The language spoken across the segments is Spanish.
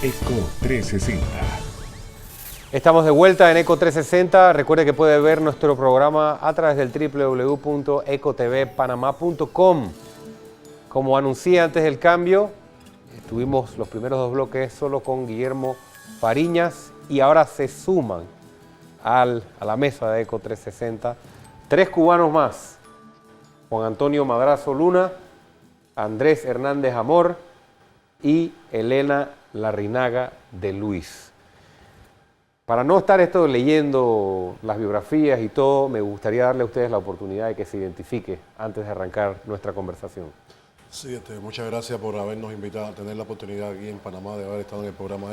Eco 360. Estamos de vuelta en Eco 360. Recuerde que puede ver nuestro programa a través del www.ecotvpanamá.com. Como anuncié antes del cambio, estuvimos los primeros dos bloques solo con Guillermo Fariñas y ahora se suman a la mesa de Eco 360 tres cubanos más: Juan Antonio Madrazo Luna, Andrés Hernández Amor y Elena Larrinaga de Luis. Para no estar leyendo las biografías y todo, me gustaría darle a ustedes la oportunidad de que se identifique antes de arrancar nuestra conversación. Sí, muchas gracias por habernos invitado a tener la oportunidad aquí en Panamá de haber estado en el programa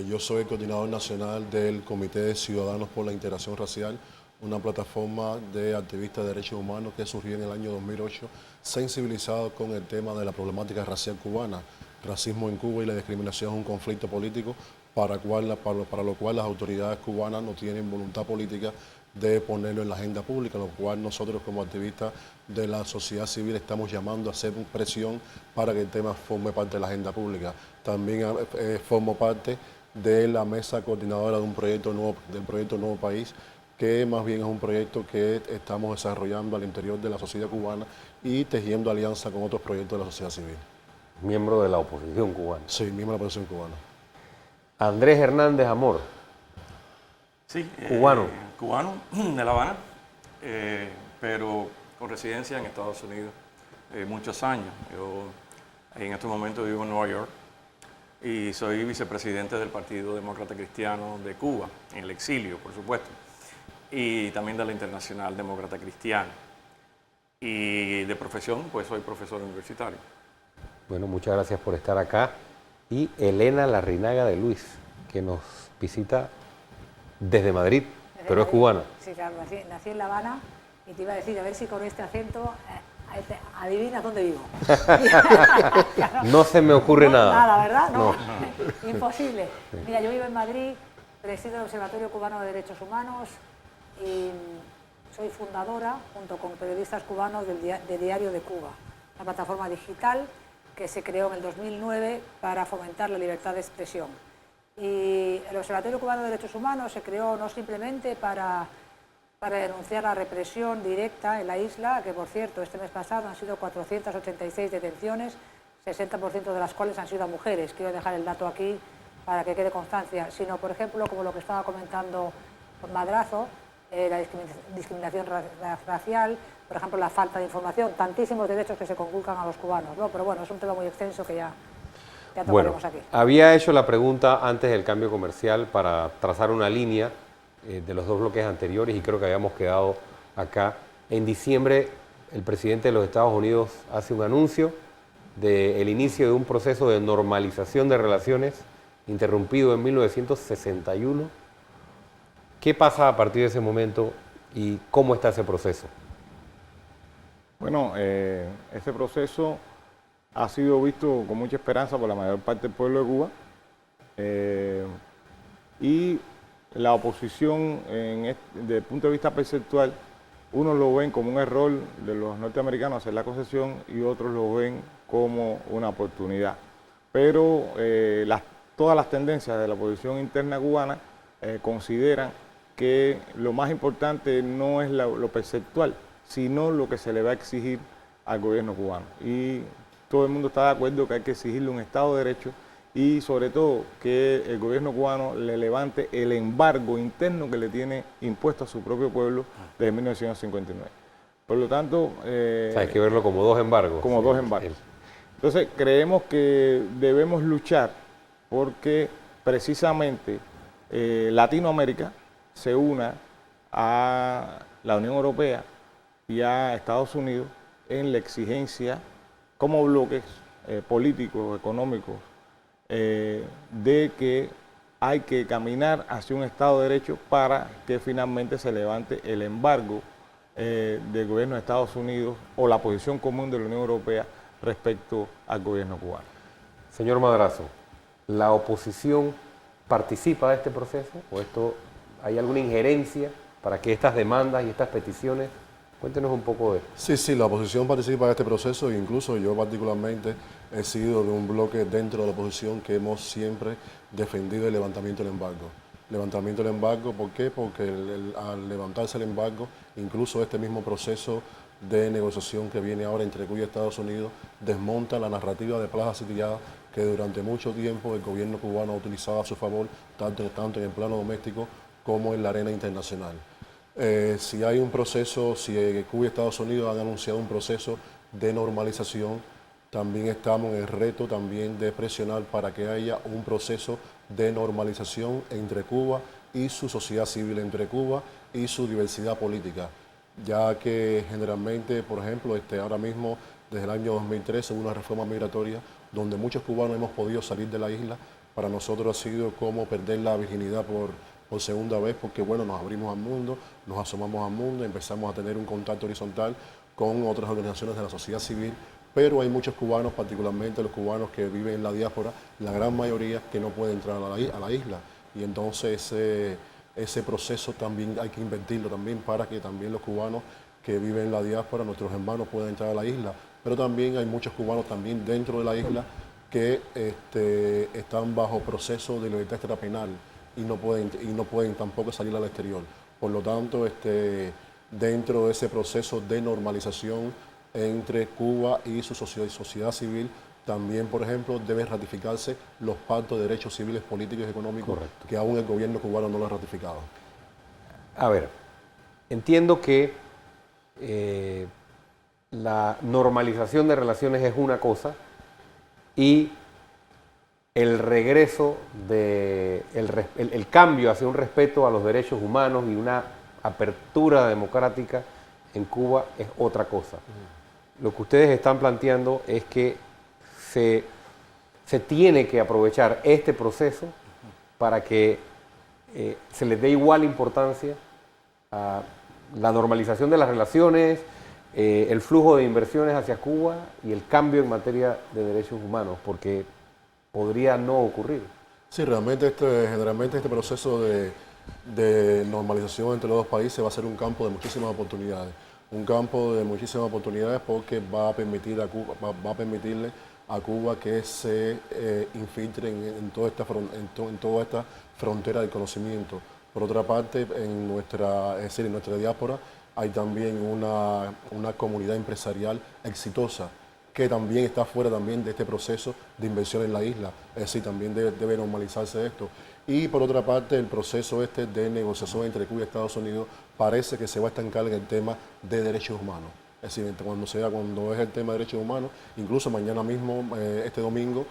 yo soy el coordinador nacional del Comité de Ciudadanos por la Integración Racial, una plataforma de activistas de derechos humanos que surgió en el año 2008, sensibilizado con el tema de la problemática racial cubana. Racismo en Cuba y la discriminación es un conflicto político para lo cual las autoridades cubanas no tienen voluntad política de ponerlo en la agenda pública, lo cual nosotros como activistas de la sociedad civil estamos llamando a hacer presión para que el tema forme parte de la agenda pública. También formo parte de la mesa coordinadora de un proyecto nuevo, del proyecto Nuevo País, que más bien es un proyecto que estamos desarrollando al interior de la sociedad cubana y tejiendo alianza con otros proyectos de la sociedad civil. Miembro de la oposición cubana. Sí, miembro de la oposición cubana. Andrés Hernández Amor. Sí, cubano. Cubano de La Habana, pero con residencia en Estados Unidos muchos años. Yo en estos momentos vivo en Nueva York y soy vicepresidente del Partido Demócrata Cristiano de Cuba, en el exilio, por supuesto, y también de la Internacional Demócrata Cristiana. Y de profesión, pues soy profesor universitario. Bueno, muchas gracias por estar acá. Y Elena Larrinaga de Luis, que nos visita desde Madrid, pero es cubana. Sí, claro, nací en La Habana y te iba a decir, a ver si con este acento adivinas dónde vivo. Claro, No se me ocurre nada. Nada, ¿verdad? No. No. Imposible. Mira, yo vivo en Madrid, presido el Observatorio Cubano de Derechos Humanos y soy fundadora, junto con periodistas cubanos, de Diario de Cuba, una plataforma digital que se creó en el 2009 para fomentar la libertad de expresión. Y el Observatorio Cubano de Derechos Humanos se creó no simplemente para denunciar la represión directa en la isla, que por cierto este mes pasado han sido 486 detenciones, 60% de las cuales han sido a mujeres. Quiero dejar el dato aquí para que quede constancia, sino por ejemplo como lo que estaba comentando Madrazo, la discriminación racial, por ejemplo la falta de información, tantísimos derechos que se conculcan a los cubanos, ¿no? Pero bueno, es un tema muy extenso que ya tocaremos aquí. Había hecho la pregunta antes del cambio comercial para trazar una línea de los dos bloques anteriores y creo que habíamos quedado acá. En diciembre el presidente de los Estados Unidos hace un anuncio del inicio de un proceso de normalización de relaciones interrumpido en 1961. ¿Qué pasa a partir de ese momento y cómo está ese proceso? Bueno, ese proceso ha sido visto con mucha esperanza por la mayor parte del pueblo de Cuba y la oposición, desde el punto de vista perceptual, unos lo ven como un error de los norteamericanos hacer la concesión y otros lo ven como una oportunidad. Pero todas las tendencias de la oposición interna cubana consideran que lo más importante no es lo perceptual, sino lo que se le va a exigir al gobierno cubano. Y todo el mundo está de acuerdo que hay que exigirle un Estado de Derecho y sobre todo que el gobierno cubano le levante el embargo interno que le tiene impuesto a su propio pueblo desde 1959. Por lo tanto... hay que verlo como dos embargos. Como dos embargos. Entonces creemos que debemos luchar porque precisamente Latinoamérica se una a la Unión Europea y a Estados Unidos en la exigencia como bloques políticos, económicos, de que hay que caminar hacia un Estado de Derecho para que finalmente se levante el embargo del gobierno de Estados Unidos o la posición común de la Unión Europea respecto al gobierno cubano. Señor Madrazo, ¿la oposición participa de este proceso o hay alguna injerencia para que estas demandas y estas peticiones Cuéntenos un poco de eso. Sí, la oposición participa de este proceso e incluso yo particularmente he sido de un bloque dentro de la oposición que hemos siempre defendido el levantamiento del embargo. Levantamiento del embargo, ¿por qué? Porque al levantarse el embargo, incluso este mismo proceso de negociación que viene ahora entre Cuba y Estados Unidos desmonta la narrativa de plaza sitiada que durante mucho tiempo el gobierno cubano ha utilizado a su favor, tanto en el plano doméstico como en la arena internacional. Si hay un proceso, si Cuba y Estados Unidos han anunciado un proceso de normalización, también estamos en el reto también de presionar para que haya un proceso de normalización entre Cuba y su sociedad civil, entre Cuba y su diversidad política, ya que generalmente, por ejemplo, ahora mismo desde el año 2013 hubo una reforma migratoria donde muchos cubanos hemos podido salir de la isla. Para nosotros ha sido como perder la virginidad por segunda vez, porque bueno, nos abrimos al mundo, nos asomamos al mundo, empezamos a tener un contacto horizontal con otras organizaciones de la sociedad civil, pero hay muchos cubanos, particularmente los cubanos que viven en la diáspora, la gran mayoría que no pueden entrar a la isla, y entonces ese proceso también hay que invertirlo también para que también los cubanos que viven en la diáspora, nuestros hermanos, puedan entrar a la isla, pero también hay muchos cubanos también dentro de la isla que están bajo proceso de libertad extrapenal y no pueden tampoco salir al exterior. Por lo tanto, dentro de ese proceso de normalización entre Cuba y su sociedad civil, también, por ejemplo, deben ratificarse los pactos de derechos civiles, políticos y económicos. Correcto. Que aún el gobierno cubano no lo ha ratificado. A ver, entiendo que la normalización de relaciones es una cosa y el regreso el cambio hacia un respeto a los derechos humanos y una apertura democrática en Cuba es otra cosa. Lo que ustedes están planteando es que se tiene que aprovechar este proceso para que se les dé igual importancia a la normalización de las relaciones, el flujo de inversiones hacia Cuba y el cambio en materia de derechos humanos, porque podría no ocurrir. Sí, realmente generalmente este proceso de normalización entre los dos países va a ser un campo de muchísimas oportunidades. Un campo de muchísimas oportunidades porque va a permitirle a Cuba que se infiltre en toda esta frontera del conocimiento. Por otra parte, en nuestra diáspora hay también una comunidad empresarial exitosa que también está fuera también de este proceso de inversión en la isla. Es decir, también debe normalizarse esto. Y por otra parte, el proceso de negociación entre Cuba y Estados Unidos parece que se va a estancar en el tema de derechos humanos. Es decir, cuando es el tema de derechos humanos, incluso mañana mismo, este domingo,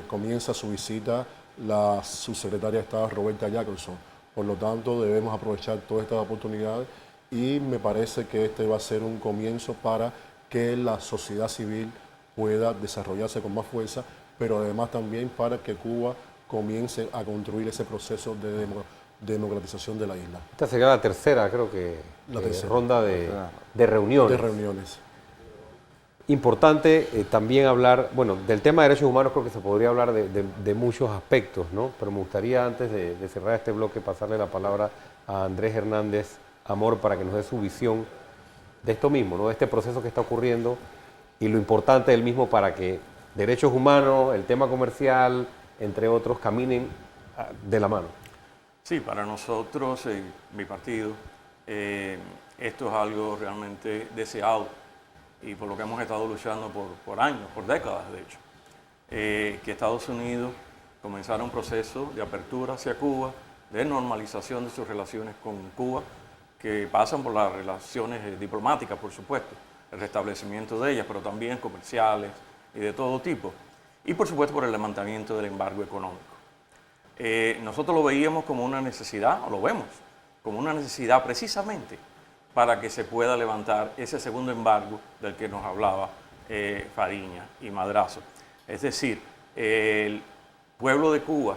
comienza su visita la subsecretaria de Estado Roberta Jacobson. Por lo tanto, debemos aprovechar todas estas oportunidades y me parece que este va a ser un comienzo para que la sociedad civil pueda desarrollarse con más fuerza, pero además también para que Cuba comience a construir ese proceso de democratización de la isla. Esta sería la tercera, creo que, ronda de reuniones. De reuniones. Importante también hablar, bueno, del tema de derechos humanos creo que se podría hablar de muchos aspectos, ¿no? Pero me gustaría antes de cerrar este bloque pasarle la palabra a Andrés Hernández Amor para que nos dé su visión de esto mismo, ¿no? De este proceso que está ocurriendo y lo importante del mismo para que derechos humanos, el tema comercial, entre otros, caminen de la mano. Sí, para nosotros, mi partido, esto es algo realmente deseado y por lo que hemos estado luchando por años, por décadas de hecho, que Estados Unidos comenzara un proceso de apertura hacia Cuba, de normalización de sus relaciones con Cuba, que pasan por las relaciones diplomáticas, por supuesto, el restablecimiento de ellas, pero también comerciales y de todo tipo, y por supuesto por el levantamiento del embargo económico. Nosotros lo veíamos como una necesidad, o lo vemos, como una necesidad precisamente para que se pueda levantar ese segundo embargo del que nos hablaba Fariña y Madrazo. Es decir, el pueblo de Cuba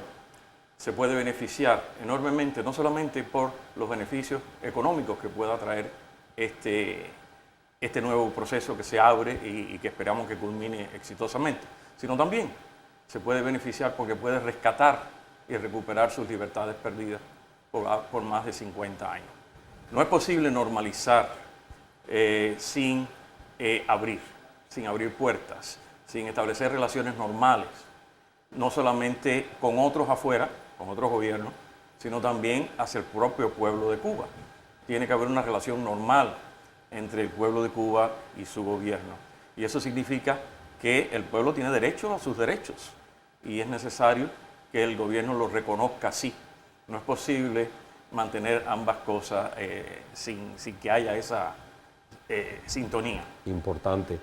se puede beneficiar enormemente, no solamente por los beneficios económicos que pueda traer este nuevo proceso que se abre y que esperamos que culmine exitosamente, sino también se puede beneficiar porque puede rescatar y recuperar sus libertades perdidas por más de 50 años. No es posible normalizar sin abrir puertas, sin establecer relaciones normales, no solamente con otros afuera, con otros gobiernos, sino también hacia el propio pueblo de Cuba. Tiene que haber una relación normal entre el pueblo de Cuba y su gobierno. Y eso significa que el pueblo tiene derecho a sus derechos y es necesario que el gobierno los reconozca así. No es posible mantener ambas cosas sin que haya esa sintonía. Importante.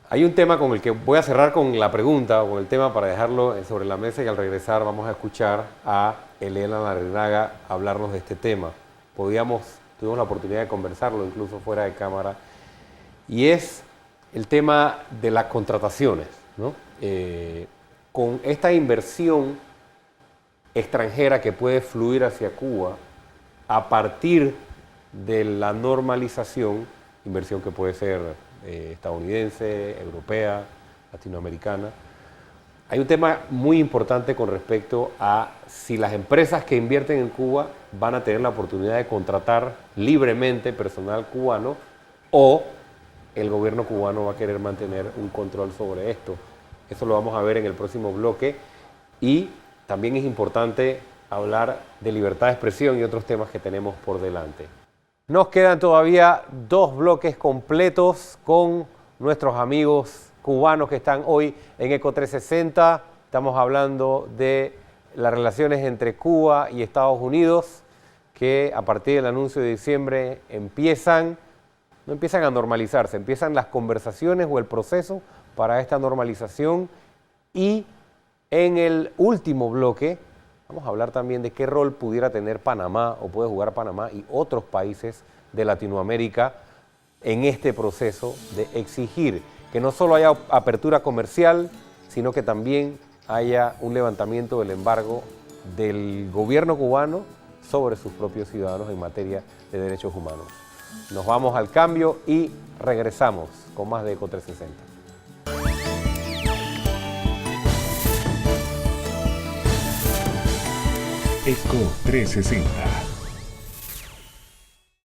Hay un tema con el que voy a cerrar con la pregunta, o con el tema para dejarlo sobre la mesa, y al regresar vamos a escuchar a Elena Larrinaga hablarnos de este tema. Tuvimos la oportunidad de conversarlo incluso fuera de cámara, y es el tema de las contrataciones, ¿no? Con esta inversión extranjera que puede fluir hacia Cuba a partir de la normalización, inversión que puede ser estadounidense, europea, latinoamericana. Hay un tema muy importante con respecto a si las empresas que invierten en Cuba van a tener la oportunidad de contratar libremente personal cubano, o el gobierno cubano va a querer mantener un control sobre esto. Eso lo vamos a ver en el próximo bloque, y también es importante hablar de libertad de expresión y otros temas que tenemos por delante. Nos quedan todavía 2 bloques completos con nuestros amigos cubanos que están hoy en Eco 360. Estamos hablando de las relaciones entre Cuba y Estados Unidos, que a partir del anuncio de diciembre no empiezan a normalizarse, empiezan las conversaciones o el proceso para esta normalización. Y en el último bloque vamos a hablar también de qué rol pudiera tener Panamá, o puede jugar Panamá y otros países de Latinoamérica en este proceso de exigir que no solo haya apertura comercial, sino que también haya un levantamiento del embargo del gobierno cubano sobre sus propios ciudadanos en materia de derechos humanos. Nos vamos al cambio y regresamos con más de Eco 360. Eco 360.